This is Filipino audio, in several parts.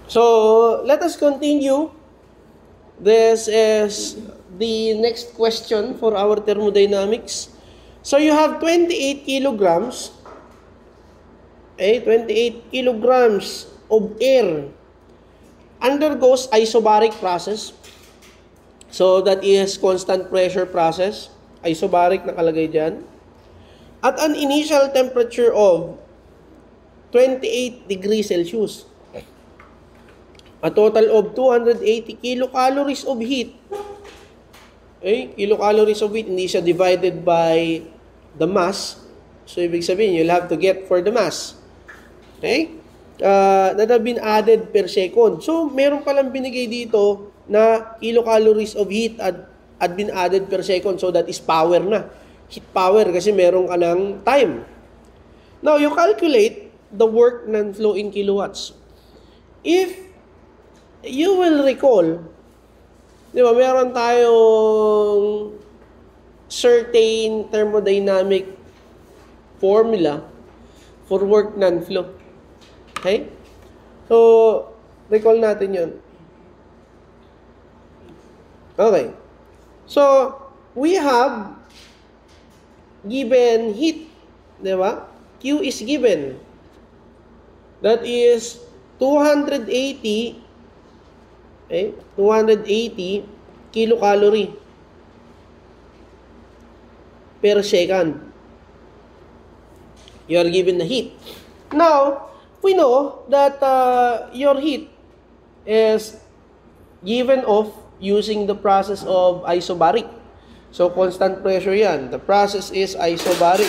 So, let us continue. This is the next question for our thermodynamics. So, you have 28 kilograms. 28 kilograms of air undergoes isobaric process. So, that is constant pressure process. Isobaric nakalagay dyan. At an initial temperature of 28 degrees Celsius. A total of 280 kilocalories of heat. Okay? Kilocalories of heat, hindi siya divided by the mass. So, ibig sabihin, you'll have to get for the mass. Okay? That have been added per second. So, meron palang binigay dito na kilocalories of heat had been added per second. So, that is power na. Heat power kasi meron ka ng time. Now, you calculate the work non-flow in kilowatts. If you will recall, di ba, meron tayong certain thermodynamic formula for work non-flow. Okay? So, recall natin yun. Okay. So, we have given heat, di ba? Q is given. That is 280, okay? 280 kilocalorie per second. You are given the heat. Now, we know that your heat is given off using the process of isobaric. So, constant pressure yan. The process is isobaric.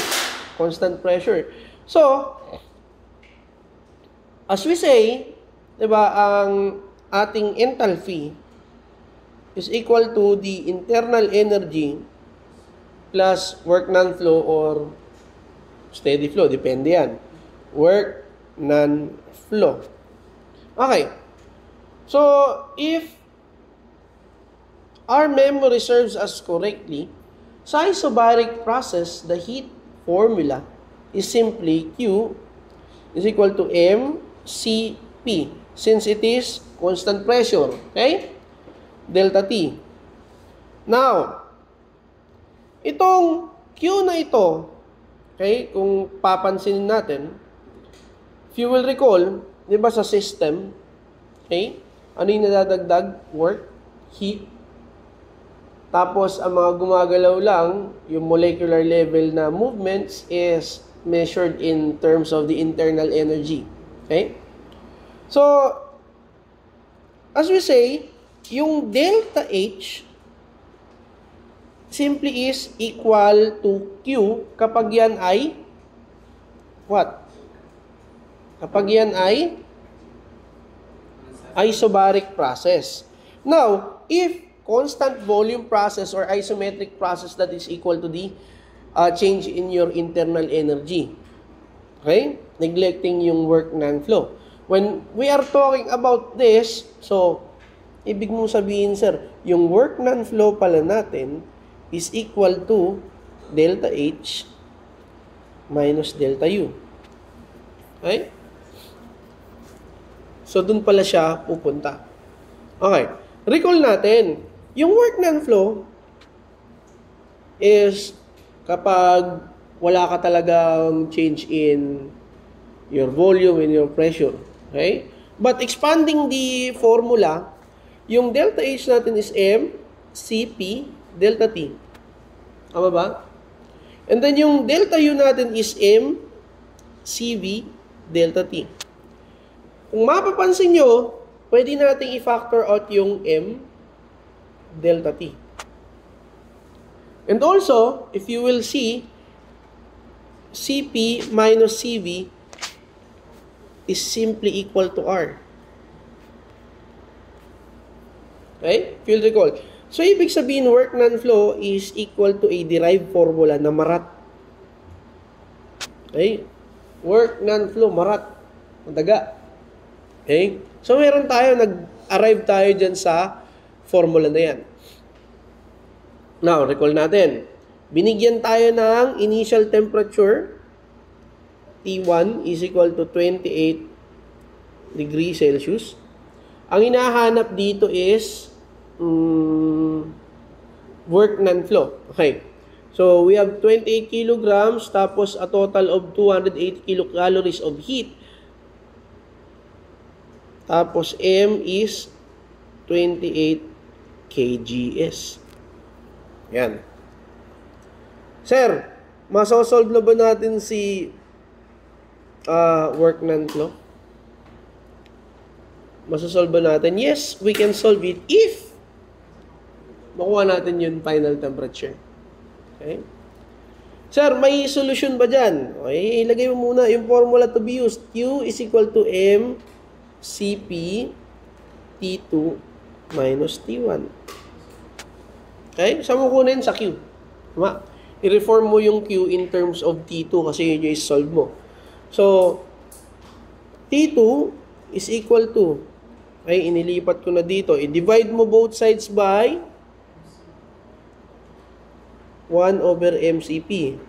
Constant pressure. So, as we say, diba, ang ating enthalpy is equal to the internal energy plus work non-flow or steady flow. Depende yan. Work non-flow. Okay. So, if our memory serves us correctly, sa isobaric process, the heat formula is simply Q is equal to mCp, since it is constant pressure, okay? Delta T. Now, itong Q na ito, okay, kung papansinin natin, if you will recall, di ba sa system, okay, ano yung nadadagdag? Work, heat, tapos, ang mga gumagalaw lang, yung molecular level na movements is measured in terms of the internal energy. Okay? So, as we say, yung delta H simply is equal to Q kapag yan ay what? Kapag yan ay isobaric process. Now, if constant volume process or isometric process, that is equal to the change in your internal energy. Okay? Neglecting yung work non-flow. When we are talking about this, so, ibig mong sabihin, sir, yung work non-flow pala natin is equal to delta H minus delta U. Okay? So, dun pala siya pupunta. Okay. Recall natin, yung work non-flow is kapag wala ka talagang change in your volume and your pressure. Okay? But expanding the formula, yung delta H natin is M, Cp, delta T. Tama ba? And then yung delta U natin is M, Cv, delta T. Kung mapapansin nyo, pwede nating i-factor out yung M, delta T. And also, if you will see, Cp minus Cv is simply equal to R. Okay? If you'll recall. So, ibig sabihin, work non-flow is equal to a derived formula na marat. Okay? Work non-flow, marat. Daga. Okay? So, meron tayo, nag-arrive tayo dyan sa formula na yan. Now, recall natin. Binigyan tayo ng initial temperature. T1 is equal to 28 degree Celsius. Ang hinahanap dito is work non-flow. Okay. So, we have 28 kilograms tapos a total of 280 kilocalories of heat. Tapos, M is 28 kgs. Yan. Sir, masosolve na ba natin si work non-flow? Masosolve ba natin? Yes, we can solve it if makuha natin yung final temperature. Okay? Sir, may solution ba dyan? Okay, ilagay mo muna yung formula to be used. Q is equal to M Cp T2 minus T1. Okay? Saan mo kunin? Sa Q. Tama? I-reform mo yung Q in terms of T2 kasi yun yung solve mo. So, T2 is equal to, okay, inilipat ko na dito. I-divide mo both sides by 1 over MCP.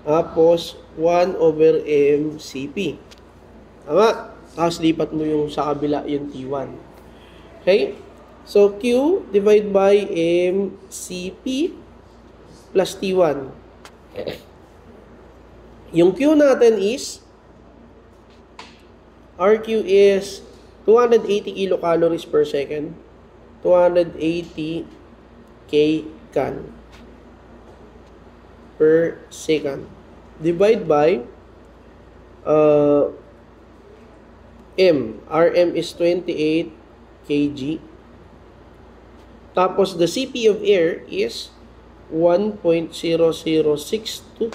Tapos, 1 over MCP. Tama? Tapos, lipat mo yung sa kabila, yung T1. Okay? So, Q divide by MCP plus T1. Yung Q natin is, RQ is 280 kilocalories per second. 280 kcal per second. Divide by M. Rm is 28 kg. Tapos, the Cp of air is 1.0062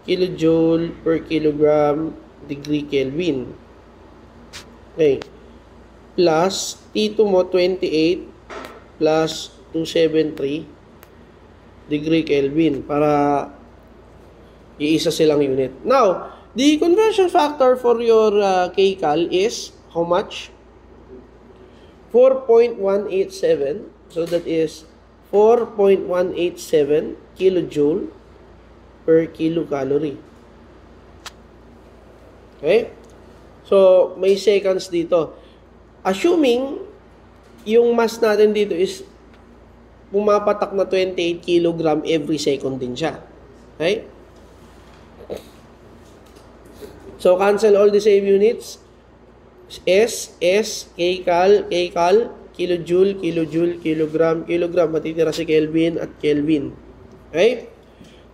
kilojoule per kilogram degree Kelvin. Okay. Plus, T2 mo, 28 plus 273 degree Kelvin para iisa silang unit. Now, the conversion factor for your kcal is how much? 4.187. So, that is 4.187 kilojoule per kilocalorie. Okay? So, may seconds dito. Assuming, yung mass natin dito is pumapatak na 28 kilogram every second din siya. Okay? So, cancel all the same units. S, kcal, kilojoule, kilogram, matitira si Kelvin at Kelvin. Okay?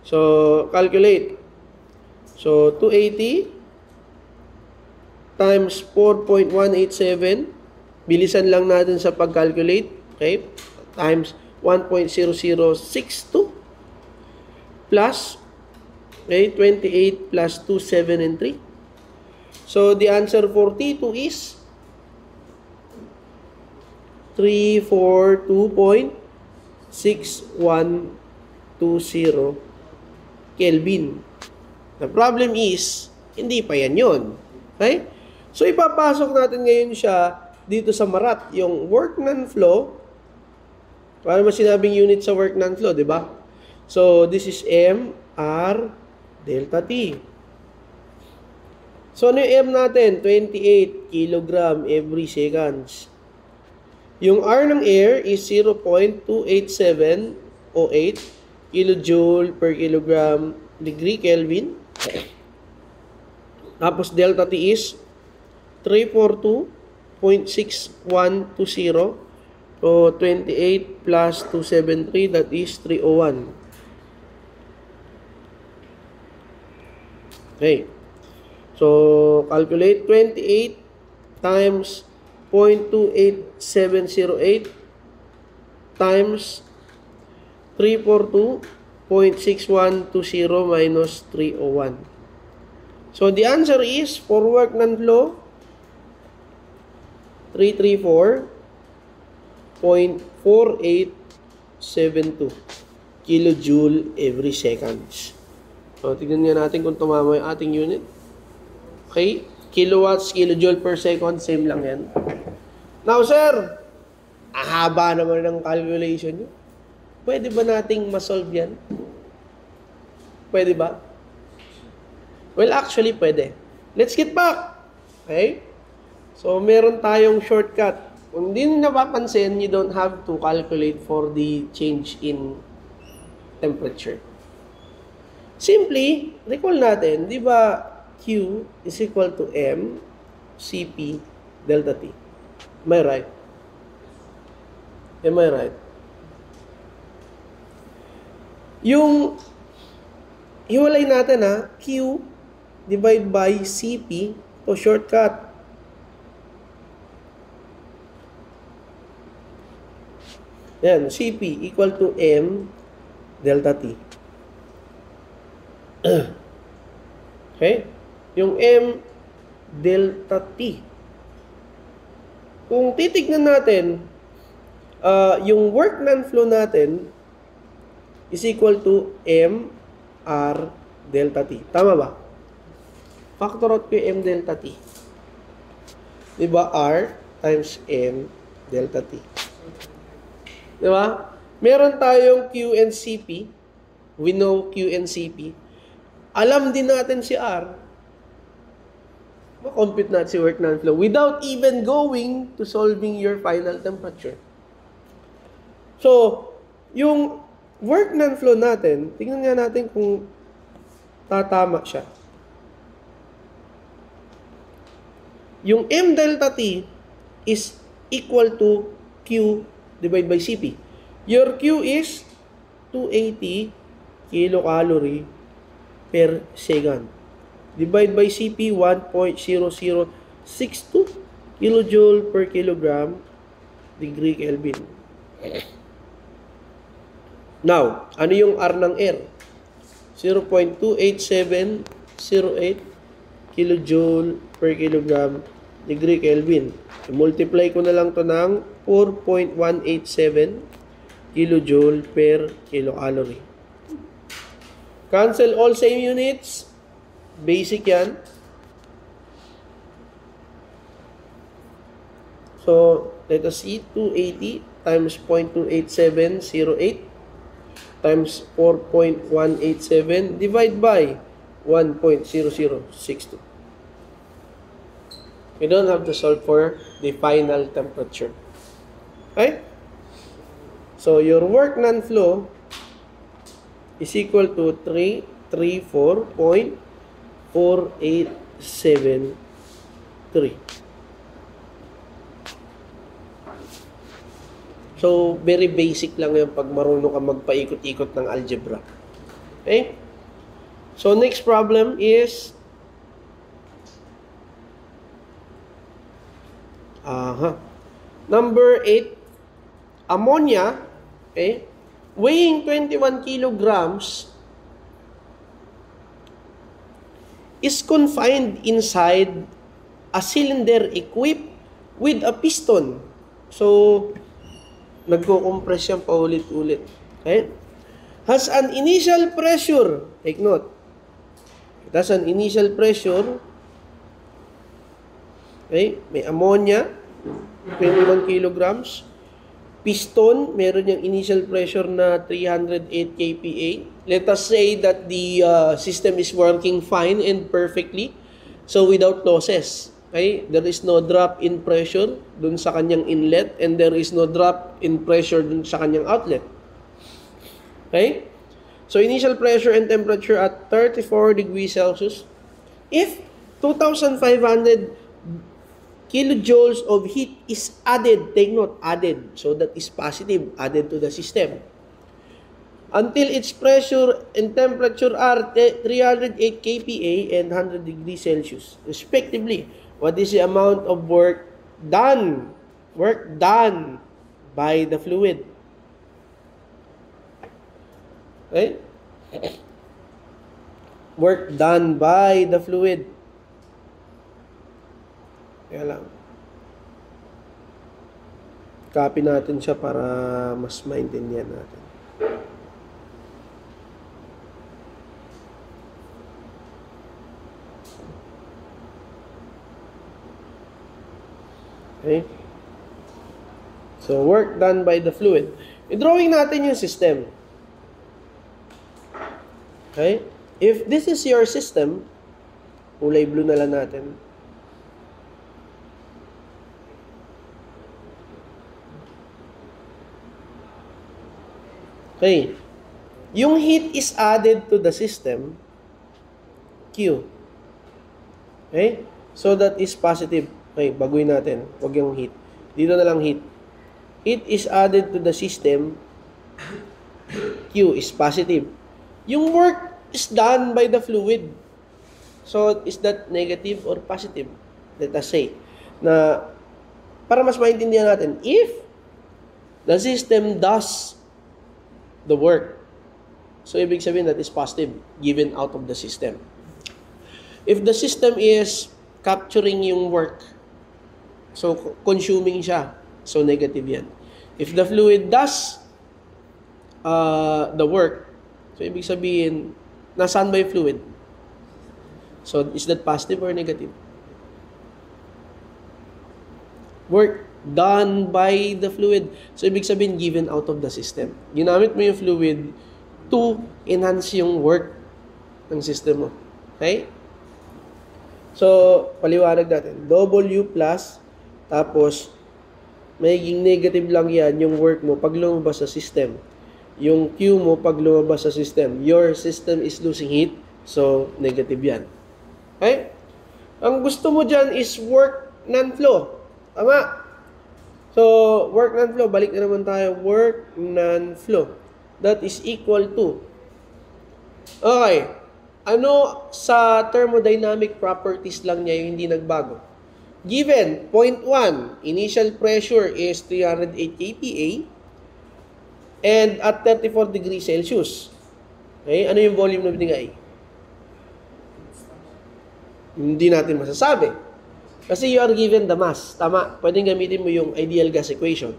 So, calculate. So, 280 times 4.187. Bilisan lang natin sa pag-calculate. Okay? Times 1.0062 plus, okay, 28 plus 2, 7, and 3. So, the answer for T2 is 342.6120 Kelvin. The problem is, hindi pa yan yun. Okay? So, ipapasok natin ngayon siya dito sa marat, yung work non-flow. Para mas sinabing unit sa work non-flow, di ba? So, this is M, R, delta T. So, ano yung M natin? 28 kilogram every seconds. Yung R ng air is 0.28708 kilojoule per kilogram degree Kelvin. Tapos delta T is 342.6120. So 28 plus 273, that is 301. Okay. So calculate 28 times 0.28708 times 342.6120 minus 301. So the answer is for work non-flow 334.4872 kilojoule every seconds. So tignan nga natin kung tumama yung ating unit. Okay, kilowatts, kilojoule per second, same lang yan. Now, sir, ahaba naman ng calculation nyo. Pwede ba nating masolve yan? Pwede ba? Well, actually, pwede. Let's get back. Okay? So, meron tayong shortcut. Kung hindi nyo napapansin, you don't have to calculate for the change in temperature. Simply, recall natin, di ba, Q is equal to M Cp delta T. Am I right? Am I right? Yung hiwalay natin Q divide by Cp, to shortcut. Yan, Cp equal to M delta T. Okay? Yung M delta T. Kung titignan natin, yung work non-flow natin is equal to M R delta T. Tama ba? Factor out ko yung M delta T. Diba? R times M delta T. Diba? Meron tayong Q and Cp. We know Q and Cp. Alam din natin si R. Ma-compute natin si work non-flow without even going to solving your final temperature. So, yung work non-flow natin, tingnan nga natin kung tatama siya. Yung M delta T is equal to Q divided by Cp. Your Q is 280 kilocalorie per second. Divide by Cp, 1.0062 kilojoule per kilogram degree Kelvin. Now, ano yung R ng air? 0.28708 kilojoule per kilogram degree Kelvin. I-multiply ko na lang to ng 4.187 kilojoule per kilocalorie. Cancel all same units. Basic yan. So, let us see. 280 times 0.28708 times 4.187 divide by 1.0062. We don't have to solve for the final temperature. Okay? So, your work non-flow is equal to 334.4873. So, very basic lang yung pag marunong ka magpaikot-ikot ng algebra. Okay? So, next problem is number 8, ammonia, okay, weighing 21 kilograms is confined inside a cylinder equipped with a piston. So, nagko-compress yan paulit-ulit. Okay? Has an initial pressure, take note, it has an initial pressure, okay, may ammonia, 21 kilograms. Piston, meron yung initial pressure na 308 kPa. Let us say that the system is working fine and perfectly. So, without losses. Okay? There is no drop in pressure dun sa kanyang inlet and there is no drop in pressure dun sa kanyang outlet. Okay? So, initial pressure and temperature at 34 degrees Celsius. If 2,500 kilojoules of heat is added, take note, added, so that is positive, added to the system, until its pressure and temperature are 308 kPa and 100 degrees Celsius, respectively. What is the amount of work done by the fluid? Okay? Work done by the fluid. Kaya lang. Copy natin siya para mas maintindihan natin. Okay? So, work done by the fluid. I-drawing natin yung system. Okay? If this is your system, kulay blue na lang natin. Okay. Yung heat is added to the system, Q. Okay? So that is positive. Okay, baguhin natin. Huwag yung heat. Dito na lang heat. Heat is added to the system, Q is positive. Yung work is done by the fluid. So, is that negative or positive? Let us say, na para mas maintindihan natin, if the system does the work, so ibig sabihin that is positive given out of the system. If the system is capturing yung work, so consuming siya, so negative yan. If the fluid does the work, so ibig sabihin, nasaan ba yung fluid? So, is that positive or negative? Work done by the fluid. So, ibig sabihin, given out of the system. Ginamit mo yung fluid to enhance yung work ng system mo. Okay? So, paliwanag natin. W plus, tapos, magiging negative lang yan yung work mo pag lumabas sa system. Yung Q mo pag lumabas sa system. Your system is losing heat, so negative yan. Okay? Ang gusto mo dyan is work non-flow. Tama? So, work non-flow. Balik na naman tayo. Work non-flow. That is equal to. Okay. Ano sa thermodynamic properties lang niya yung hindi nagbago? Given, point 1, initial pressure is 308 kPa and at 34 degrees Celsius. Okay? Ano yung volume na binigay? Hindi natin masasabi. Kasi you are given the mass. Tama. Pwedeng gamitin mo yung ideal gas equation.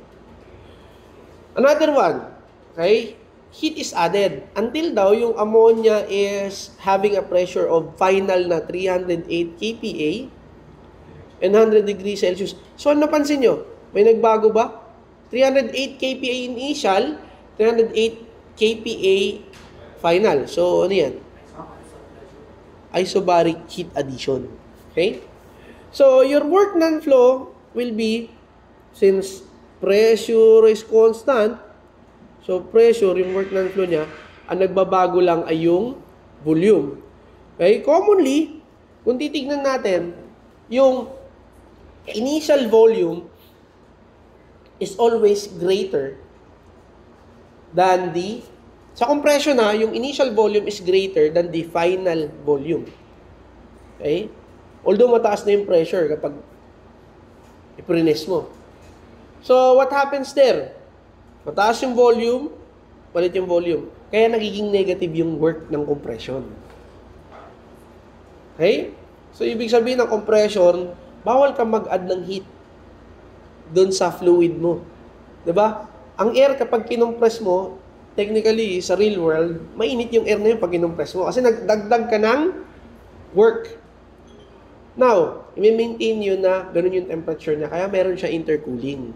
Another one. Okay? Heat is added. Until daw, yung ammonia is having a pressure of final na 308 kPa and 100 degrees Celsius. So, ano napansin nyo? May nagbago ba? 308 kPa initial, 308 kPa final. So, ano yan? Isobaric heat addition. Okay? So, your work non-flow will be, since pressure is constant, so pressure, yung work non-flow niya, ang nagbabago lang ay yung volume. Okay? Commonly, kung titignan natin, yung initial volume is always greater than the sa compression yung initial volume is greater than the final volume. Okay? Although mataas na yung pressure kapag iprines mo. So, what happens there? Mataas yung volume, palit yung volume. Kaya nagiging negative yung work ng compression. Okay? So, ibig sabihin ng compression, bawal ka mag-add ng heat doon sa fluid mo. 'Di ba? Ang air kapag kinompress mo, technically, sa real world, mainit yung air na yun pag kinompress mo. Kasi nagdagdag ka ng work. Now, i-maintain yun na ganun yung temperature niya. Kaya meron siya intercooling.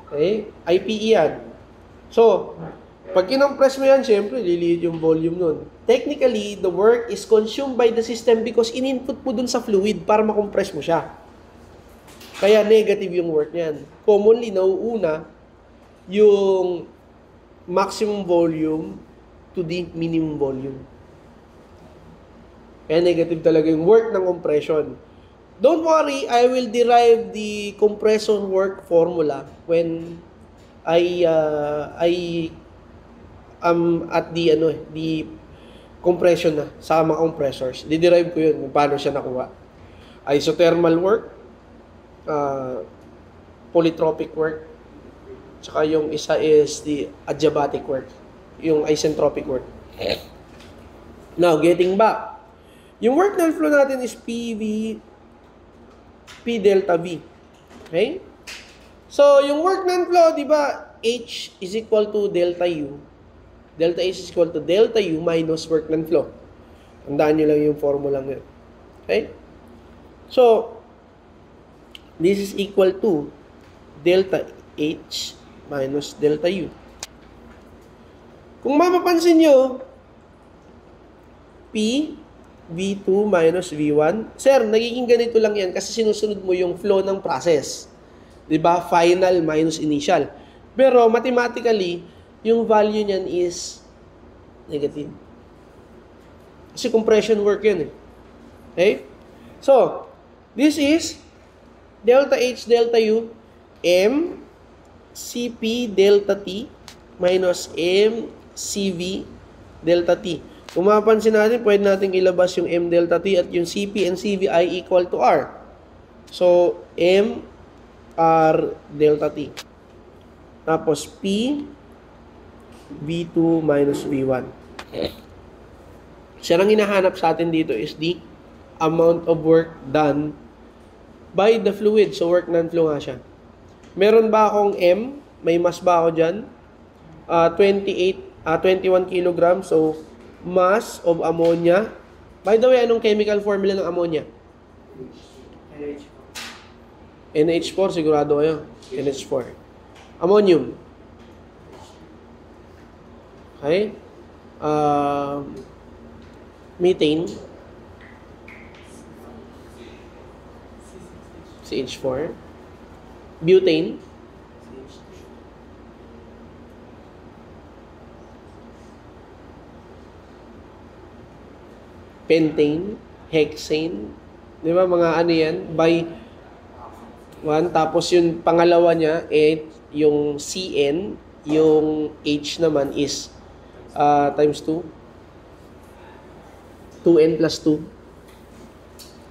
Okay? IPE yan. So, pag kinompress mo yan, syempre, liliit yung volume nun. Technically, the work is consumed by the system because in-input mo dun sa fluid para makompress mo siya. Kaya negative yung work niyan. Commonly, nauuna yung maximum volume to the minimum volume. Kaya negative talaga yung work ng compression. Don't worry, I will derive the compression work formula when I am at the compression na sa mga compressors. Diderive ko yun kung paano siya nakuha. Isothermal work, polytropic work, tsaka yung isa is the adiabatic work, yung isentropic work. Now, getting back. Yung work non-flow natin is PV, P delta V. Okay? So, yung work non-flow, di ba, H is equal to delta U. Delta H is equal to delta U minus work non-flow. Tandaan nyo lang yung formula ngayon. Okay? So, this is equal to delta H minus delta U. Kung mapapansin nyo, P, V2 minus V1. Sir, nagiging ganito lang yan kasi sinusunod mo yung flow ng process. Diba? Final minus initial. Pero mathematically, yung value niyan is negative. Kasi compression work yun eh. Okay? So, this is delta H delta U M Cp delta T minus M Cv delta T. Kung mapapansin natin, pwede natin ilabas yung M delta T at yung Cp and Cv ay equal to R. So, M R delta T. Tapos P V2 minus V1. Siya ang hinahanap sa atin dito is the amount of work done by the fluid. So, work non-flow nga siya. Meron ba akong M? May mass ba ako dyan? 21 kilograms. So, mass of ammonia. By the way, anong chemical formula ng ammonia? NH4. Sigurado kayo. NH4. Ammonium. Okay? Methane. CH4. Butane. Pentane. Hexane. Di ba mga ano yan? By 1. Tapos yung pangalawa niya, yung CN. Yung H naman is times 2. 2N plus 2.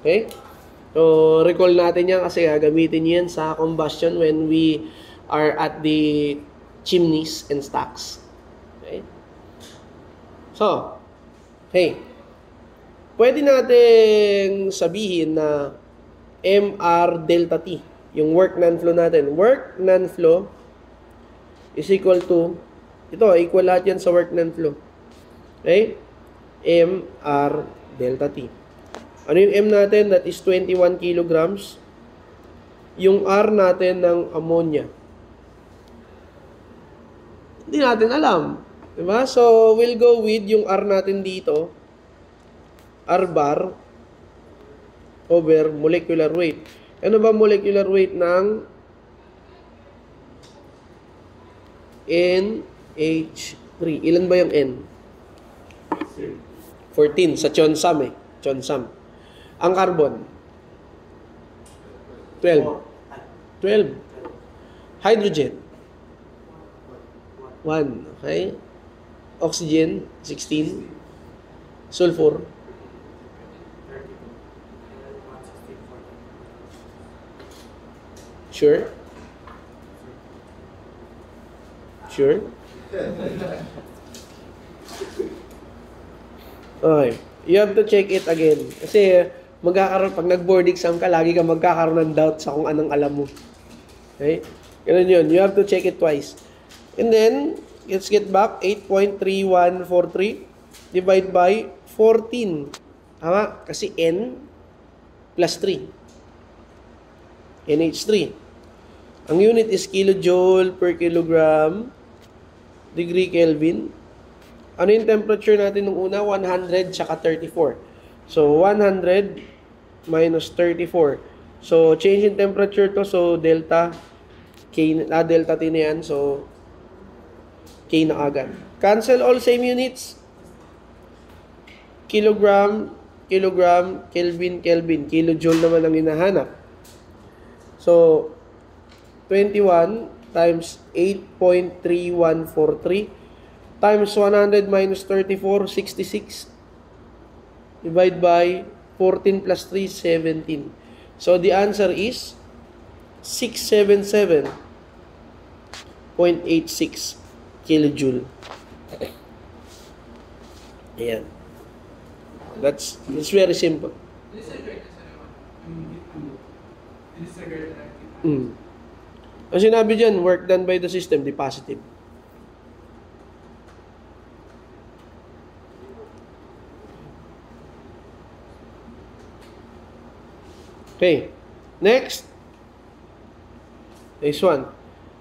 Okay? So, recall natin yan kasi gagamitin yan sa combustion when we are at the chimneys and stacks. Okay? So, okay. Pwede natin sabihin na MR delta T, yung work non-flow natin. Work non-flow is equal to, ito, equal lahat yan sa work non-flow. Okay? MR delta T. Ano yung M natin? That is 21 kilograms. Yung R natin ng ammonia. Hindi natin alam. Diba? So, we'll go with yung R natin dito. R bar over molecular weight. Ano ba molecular weight ng NH3? Ilan ba yung N? 14 sa Chonsam eh. Chonsam. Ang carbon? 12. 12. Hydrogen? 1. Okay. Oxygen? 16. Sulfur? 32. Sure? Sure? Okay. You have to check it again. Kasi magkakaroon, pag nag-board exam ka, lagi ka magkakaroon ng doubt sa kung anong alam mo. Okay? Ganun yun. You have to check it twice. And then, let's get back. 8.3143 divide by 14. Tama? Kasi N plus 3. NH3. Ang unit is kilojoule per kilogram degree Kelvin. Ano yung temperature natin nung una? 100 tsaka 34. So, 100 minus 34. So, change in temperature to. So, delta K, delta T na yan. So, K na agad. Cancel all same units. Kilogram, kilogram, Kelvin, Kelvin. Kilojoule naman ang hinahanap. So, 21 times 8.3143 times 100 minus 34, 66. Divide by 14 plus 3, 17. So, the answer is 677.86 kilojoule. Ayan. That's very simple. Ang sinabi dyan, work done by the system, di positive. Okay. Next. Next one.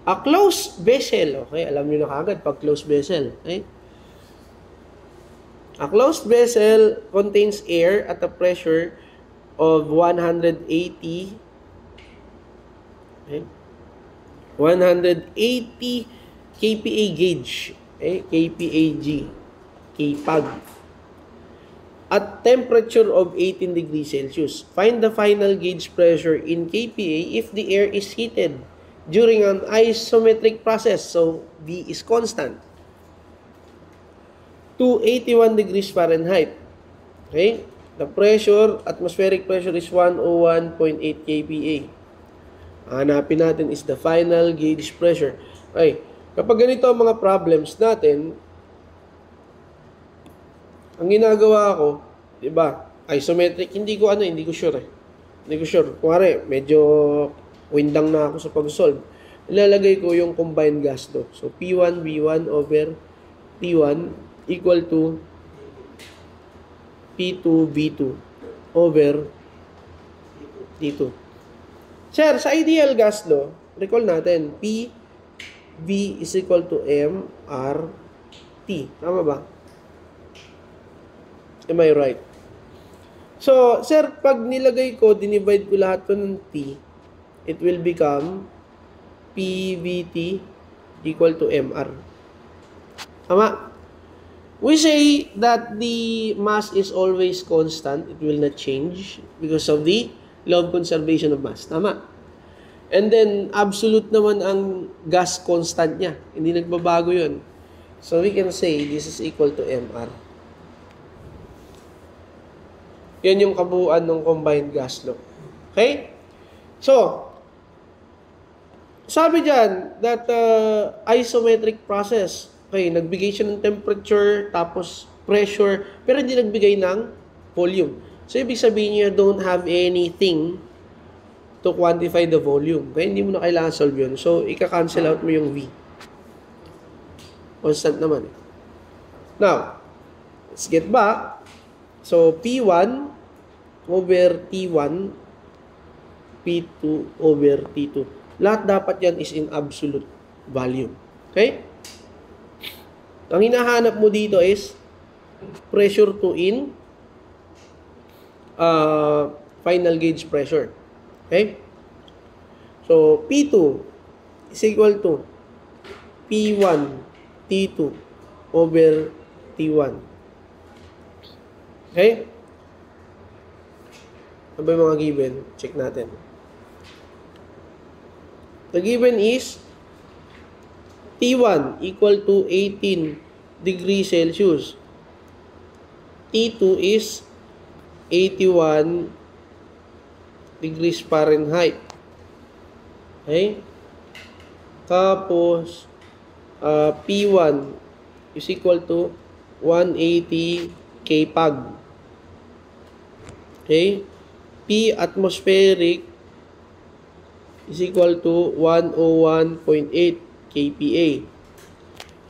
A closed vessel. Okay, alam nyo na kagad pag closed vessel. Okay. A closed vessel contains air at a pressure of 180. Okay. 180 KPA gauge, KPAG, KPAG, at temperature of 18 degrees Celsius. Find the final gauge pressure in KPA if the air is heated during an isometric process. So, V is constant. To 81 degrees Fahrenheit. Okay? The pressure, atmospheric pressure is 101.8 kPa. Hanapin natin is the final gauge pressure. Okay. Kapag ganito ang mga problems natin, ang ginagawa ko, di ba, isometric, hindi ko sure eh. Hindi ko sure. Kuwari, medyo windang na ako sa pag-solve. Ilalagay ko yung combined gas law. So, P1, V1 over T1 equal to P2, V2 over T2. Sir, sa ideal gas law, recall natin, P, V is equal to M, R, T. Tama ba? Am I right? So, sir, pag nilagay ko, dinivide ko lahat to ng T, it will become PVT equal to MR. Tama? We say that the mass is always constant. It will not change because of the law of conservation of mass. Tama? And then, absolute naman ang gas constant niya. Hindi nagbabago yun. So, we can say this is equal to MR. Yan yung kabuuan ng combined gas law. Okay? So, sabi dyan that isometric process, okay, nagbigay siya ng temperature, tapos pressure, pero hindi nagbigay ng volume. So, ibig sabihin niya, don't have anything to quantify the volume. Kaya hindi mo na kailangan solve yun. So, ika-cancel out mo yung V. Constant naman. Now, let's get back. So, P1 over T1, P2 over T2. Lahat dapat yan is in absolute value. Okay? Ang hinahanap mo dito is pressure to in final gauge pressure. Okay? So, P2 is equal to P1 T2 over T1. Okay? Ano ba yung mga given? Check natin. The given is T1 equal to 18 degrees Celsius. T2 is 81 degrees Fahrenheit. Okay? Tapos, P1 is equal to 180 kPa. Okay? P atmospheric is equal to 101.8 kPa.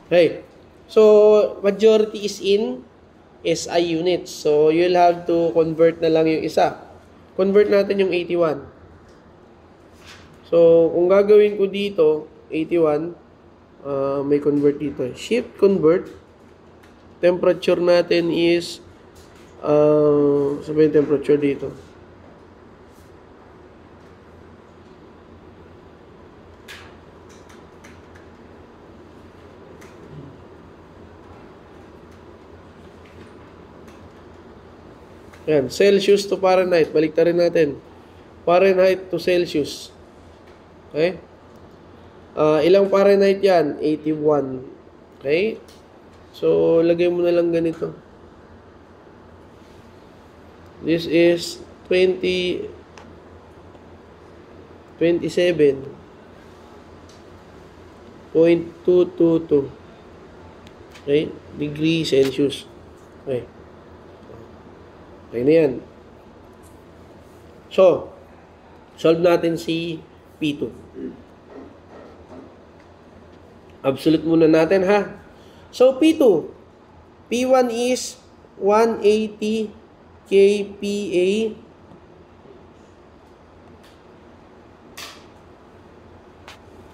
Okay. So, majority is in SI units. So, you'll have to convert na lang yung isa. Convert natin yung 81. So, kung gagawin ko dito, 81, may convert dito. Shift convert. Temperature natin is, sabihin temperature dito. Yan, Celsius to Fahrenheit. Baliktarin natin. Fahrenheit to Celsius. Okay? Ilang Fahrenheit yan? 81. Okay? So, lagay mo na lang ganito. This is 27.222. Okay? Degree Celsius. Okay. Okay na yan. So, solve natin si P2. Absolute muna natin, ha? So, P2. P1 is 180 kPa.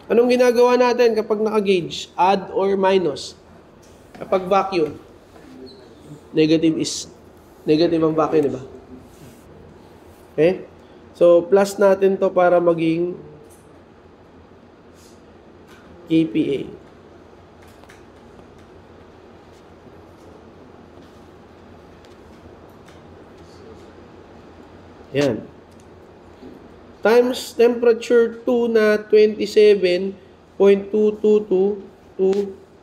Anong ginagawa natin kapag naka-gauge? Add or minus? Kapag vacuum, negative ang vacuum, di ba? Okay? So, plus natin to para maging kPa. Yan. Times temperature 2 na 27.2222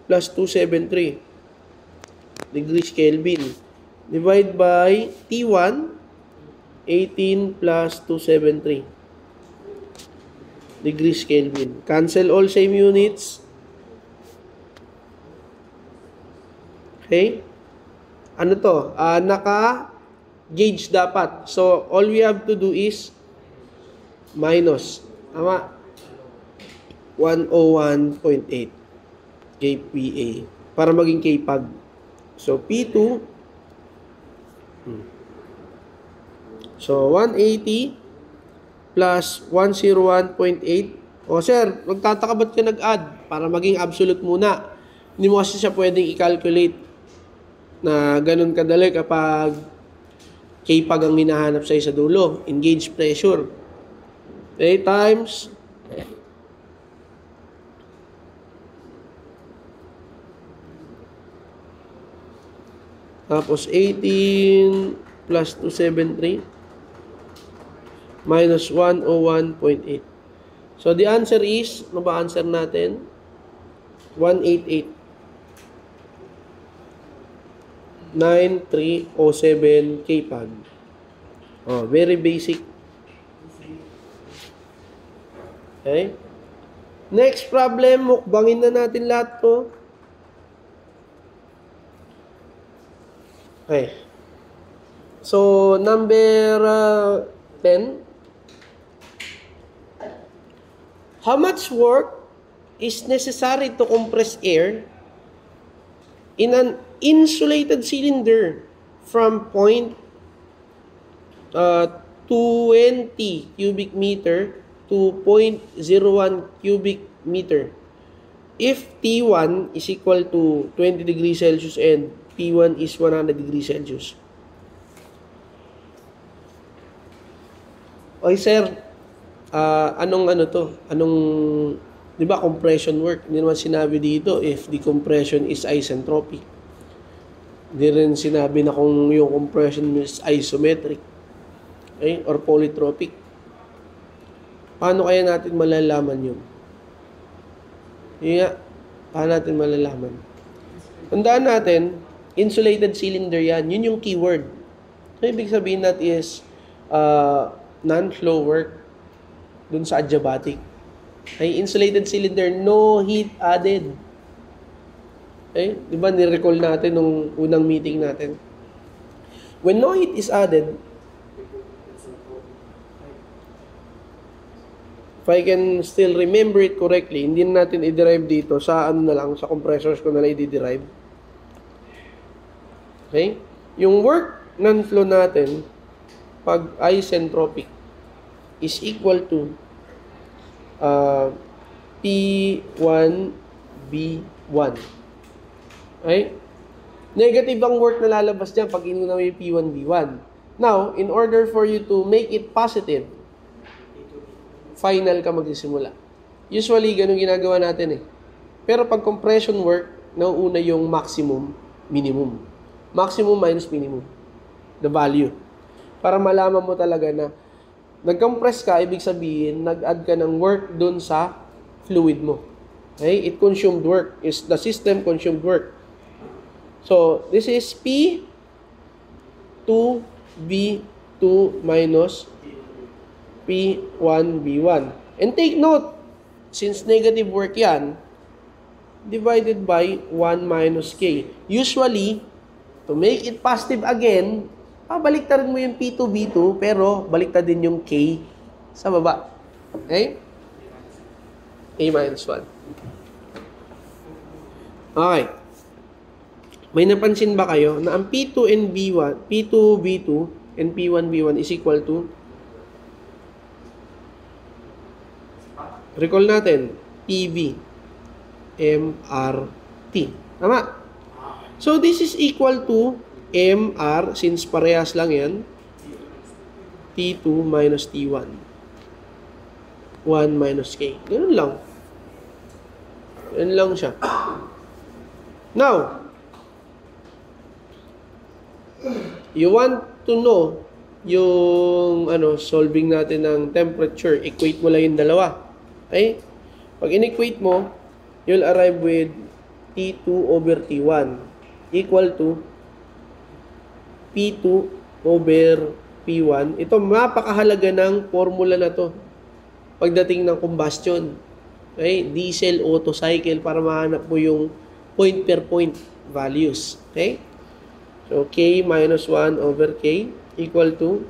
plus 273 degrees Kelvin. Divide by T1, 18 plus 273 degrees Kelvin. Cancel all same units. Okay? Ano to? Naka-gauge dapat. So, all we have to do is minus. Tama? 101.8 kPa para maging kpag. So, P2 so 180 plus 101.8. O sir, magtataka ba't ka nag-add? Para maging absolute muna. Hindi mo kasi siya pwedeng i-calculate na ganun kadali kapag kpag ang hinahanap sa dulo. Engage pressure. Okay, times tapos 18 plus 273 minus 101.8. So, the answer is, ano ba answer natin? 188. 9307 kpag. Oh, very basic. Okay? Next problem, mukbangin na natin lahat to. Okay. So, number 10. How much work is necessary to compress air in an insulated cylinder from point 20 cubic meter to 0.01 cubic meter if T1 is equal to 20 degrees Celsius and P1 is 100 degrees Celsius? Oy sir, di ba compression work? Hindi naman sinabi dito if the compression is isentropic. Hindi rin sinabi na kung yung compression is isometric. Okay? Or polytropic. Paano kaya natin malalaman yun? Paano natin malalaman? Tandaan natin, insulated cylinder yan. Yun yung keyword. So, ibig sabihin natin is non-flow work dun sa adiabatic. Ay, insulated cylinder, no heat added. Okay? Di ba, nirecall natin nung unang meeting natin. When no heat is added, if I can still remember it correctly, hindi natin i-derive dito sa sa compressors ko na lang i-derive. Okay? Yung work non-flow natin, pag isentropic, is equal to P1B1. Okay? Negative ang work na lalabas dyan pag inunaw yung P1B1. Now, in order for you to make it positive, final ka magsisimula. Usually, ganun ginagawa natin eh. Pero pag compression work, nauuna yung maximum, minimum. Maximum minus minimum. The value. Para malaman mo talaga na nag-compress ka, ibig sabihin, nag-add ka ng work dun sa fluid mo. Okay? It consumed work. The system consumed work. So, this is P2B2 minus P1B1. And take note, since negative work yan, divided by 1 minus K. Usually, to make it positive again, pabaliktarin mo yung P2B2, pero baliktad din yung K sa baba. Okay? A minus 1. Okay. May napansin ba kayo na ang P2 and B1, P2B2 and P1B1 is equal to, recall natin, PV MRT. Tama? So, this is equal to MR, since parehas lang yan, T2 minus T1. 1 minus K. Ganun lang. Ganun lang siya. Now, you want to know yung solving natin ng temperature. Equate mo lang yung dalawa. Okay? Pag in-equate mo, you'll arrive with T2 over T1 equal to P2 over P1. Ito, mapakahalaga ng formula na to pagdating ng combustion. Okay? Diesel Otto cycle para mahanap mo yung point per point values. Okay? So, K minus 1 over K equal to,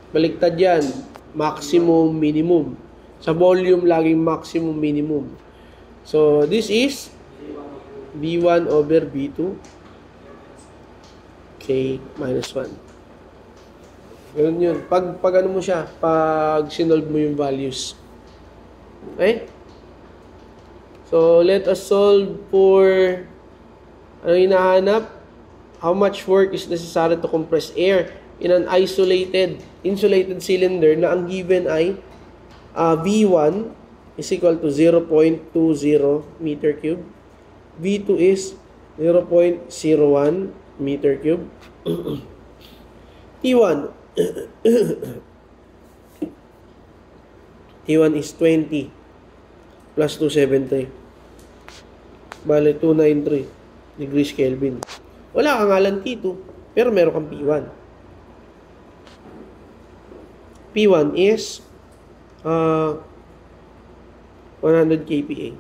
baligtad yan, maximum, minimum. Sa volume, laging maximum, minimum. So, this is B1 over B2 K minus 1. Ganun yun. Pag ano mo siya, pag sinolve mo yung values. Okay? So, let us solve for, ano hinahanap? How much work is necessary to compress air in an insulated cylinder na ang given ay V1 is equal to 0.20 meter cube. V2 is 0.01 meter cube. T1 T1 is 20 plus 273. Bale, 293 degrees Kelvin. Wala kang ngalan T2, pero meron kang P1. P1 is 100 kPa.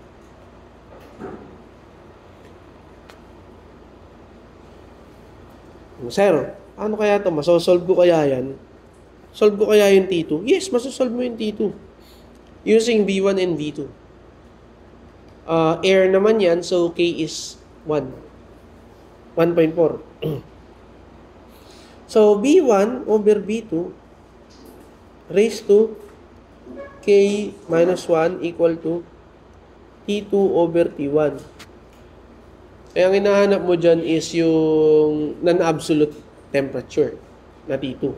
Sir, ano kaya ito? Masosolve ko kaya yan? Solve ko kaya yung T2? Yes, masosolve mo yung T2. Using V1 and V2. Air naman yan, so K is 1. 1.4. So, B1 over B2 raised to K minus 1 equal to T2 over T1. Kaya ang hinahanap mo dyan is yung non-absolute temperature na T2.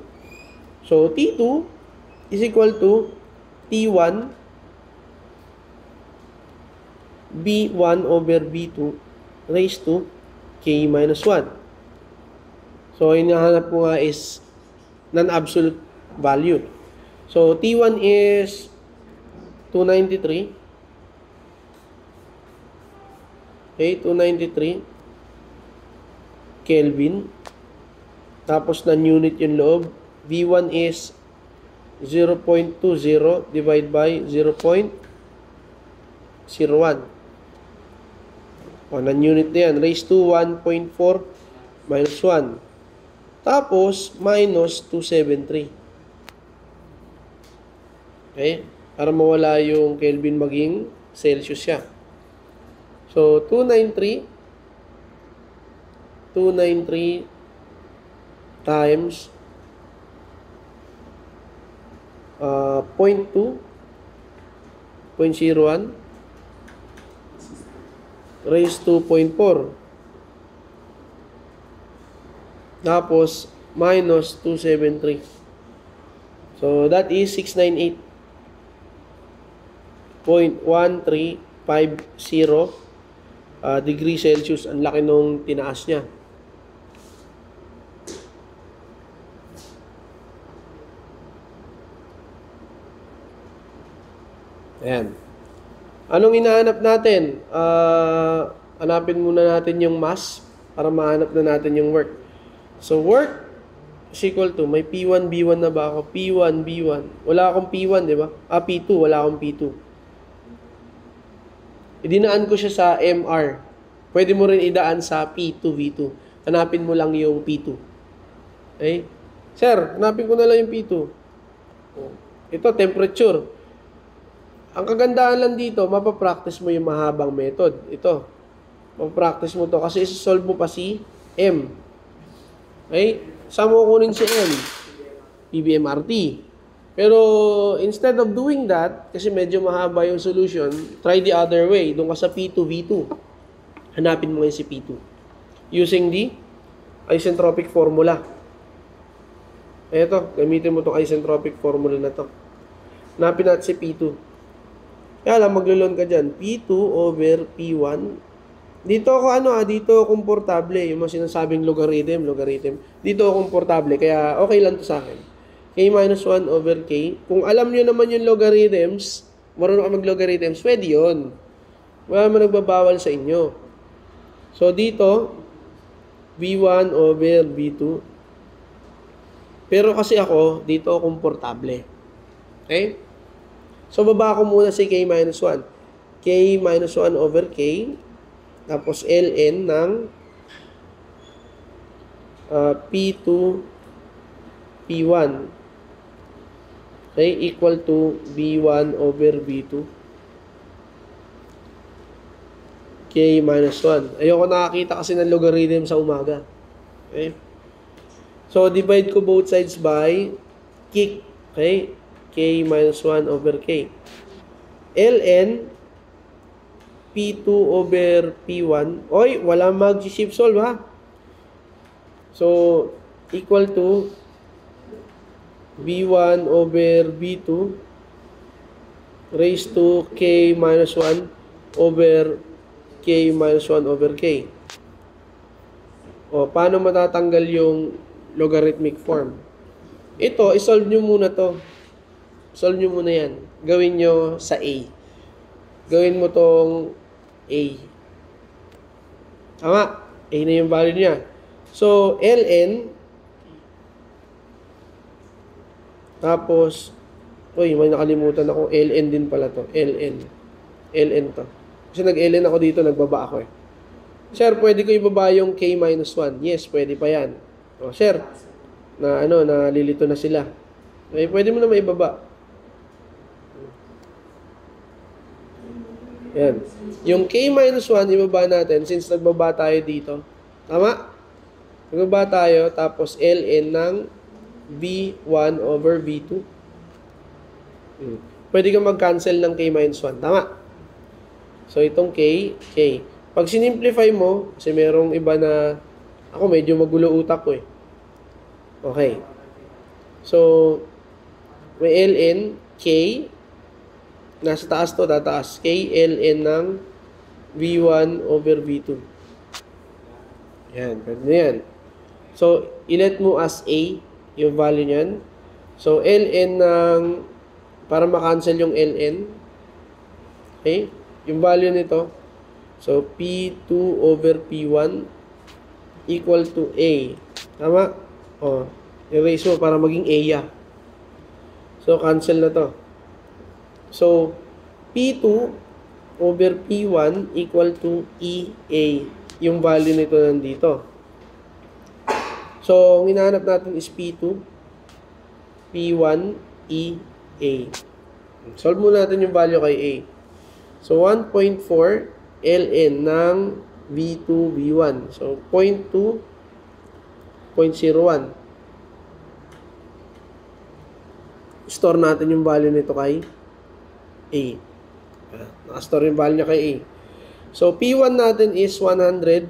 So, T2 is equal to T1 B1 over B2 raised to K minus 1. So, hinahanap mo nga is non-absolute value. So, T1 is 293. Okay, 293 Kelvin. Tapos, non-unit yung loob. V1 is 0.20 divided by 0.01. O, non-unit na yan. Raised to 1.4 minus 1. Tapos, minus 273. Okay? Para mawala yung Kelvin maging Celsius siya. So, 293 times 0.2, 0.01 raised to 0.4. Tapos, minus 273. So, that is 698.1350 degree Celsius. Ang laki nung tinaas niya. Ayan. Anong hinahanap natin? Hanapin muna natin yung mass para mahanap na natin yung work. So, work is equal to, may P1, B1 na ba ako? P1, B1. Wala akong P1, di ba? P2, wala akong P2. Idinaan ko siya sa MR. Pwede mo rin idaan sa P2, V2. Hanapin mo lang yung P2. Okay? Sir, hanapin ko na lang yung P2. Ito, temperature. Ang kagandahan lang dito, mapapractice mo yung mahabang method. Ito, mapapractice mo to kasi isa-solve mo pa si M. Okay? Saan mo kunin si M? PBMRT. Pero instead of doing that, kasi medyo mahaba yung solution, try the other way. Doon ka sa P2, V2. Hanapin mo ngayon si P2. Using the isentropic formula. Ito, gamitin mo itong isentropic formula na to. Hanapin natin si P2. Kaya lang, maglulon ka dyan. P2 over P1 Dito ako dito ako komportable. Yung mga sinasabing logarithm. Dito ako komportable. Kaya okay lang to sa akin. K minus 1 over K. Kung alam nyo naman yung logarithms, marunong ka mag-logarithms, pwede yun. Wala naman nagbabawal sa inyo. So, dito, V1 over V2. Pero kasi ako, dito ako komportable. Okay? So, baba ko muna si K minus 1. K minus 1 over K. Tapos, ln ng P2, P1. Okay? Equal to V1 over V2. K minus 1. Ayoko nakakita kasi ng logarithm sa umaga. Okay? So, divide ko both sides by kick. Okay? K minus 1 over K. ln P2 over P1. Oy, wala mag-shift solve ha. So, equal to V1 over V2 raised to K minus 1 over K minus 1 over K. O, paano matatanggal yung logarithmic form? Ito, isolve nyo muna to. Solve nyo muna yan. Gawin nyo sa A. Gawin mo tong A. Tama? A na yung value niya. So, ln. Tapos, uy, may nakalimutan ako. ln din pala to. ln to. Kasi nag-ln ako dito, nagbaba ako eh. Sir, pwede ko ibaba yung K minus 1. Yes, pwede pa yan. O, sir, nalilito na sila. Okay, pwede mo na maibaba. Yan. Yung K minus 1, ibaba natin since nagbaba tayo dito. Tama? Nagbaba tayo, tapos ln ng V1 over V2. Pwede ka mag-cancel ng K minus 1. Tama? So, itong K. Pag sinimplify mo, kasi merong iba na, ako medyo magulo utak ko eh. Okay. So, may ln, K, nasa taas to, tataas. K, ln ng V1 over V2. Yan, pwede na yan. So, ilet mo as A, yung value niyan. So, ln ng, para makancel yung ln, okay, yung value nito, so, P2 over P1 equal to A. Tama? O, erase mo para maging A ya. So, cancel na to. So, P2 over P1 equal to EA. Yung value nito nandito. So, ang hinahanap natin is P2, P1, EA. Solve muna natin yung value kay A. So, 1.4 ln ng V2, V1. So, 0.2, 0.01. Store natin yung value nito kay A. Nakastore yung value niya kay A. So, P1 natin is 100.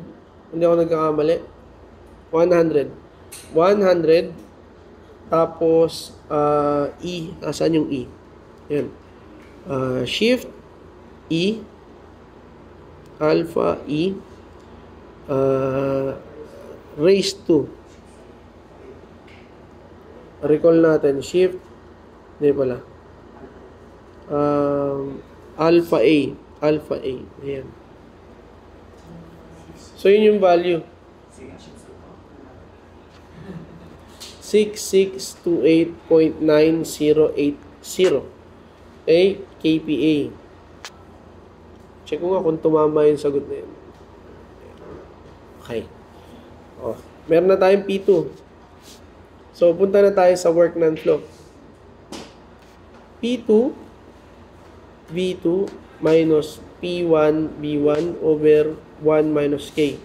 Hindi ako nagkakamali. 100. 100. Tapos, E. Asan yung E? Yan. Shift E. Alpha E. Raised to. Recall natin. Shift. Hindi pala. Alpha A. Alpha A. Ayan. So, yun yung value. 6628.9080. Okay? KPA. Check ko nga kung tumama yung sagot na yun. Okay. O, meron na tayong P2. So, punta na tayo sa work non-flow. P2 V2 minus P1 V1 over 1 minus K.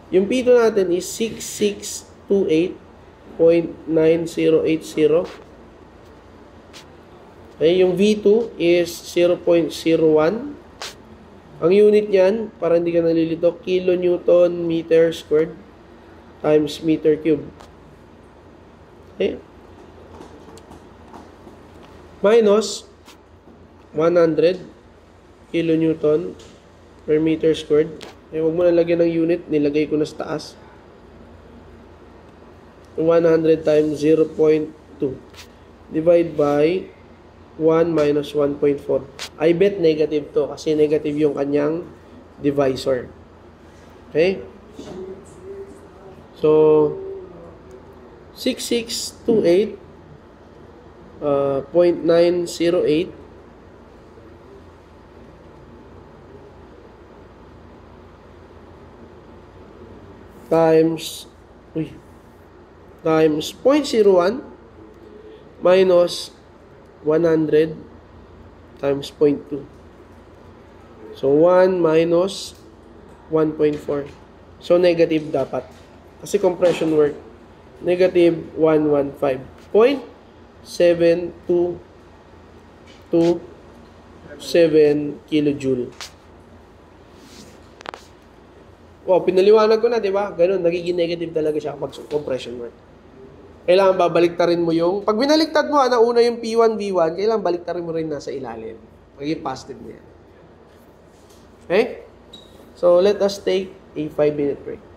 Yung P2 natin is 6628.9080. Okay, yung V2 is 0.01. Ang unit niyan, para hindi ka nalilito, kilonewton meter squared times meter cube. Okay? Minus 100 kilonewton per meter squared. Eh, huwag mo na lagyan ng unit. Nilagay ko na sa taas. 100 times 0.2. Divide by 1 minus 1.4. I bet negative to kasi negative yung kanyang divisor. Okay? So, 6628 0.908 times 0.01 minus 100 times 0.2. So, 1 minus 1.4. So, negative dapat. Kasi compression work. Negative 115.727 kilojoule. Wow, pinaliwanag ko na, di ba? Ganun, nagiging negative talaga siya kapag compression work. Kailangan babaliktarin mo yung... Pag binaliktad mo, nauna yung P1, V1, kailangan baliktarin mo rin nasa ilalim. Magiging positive niya. Okay? So, let us take a 5-minute break.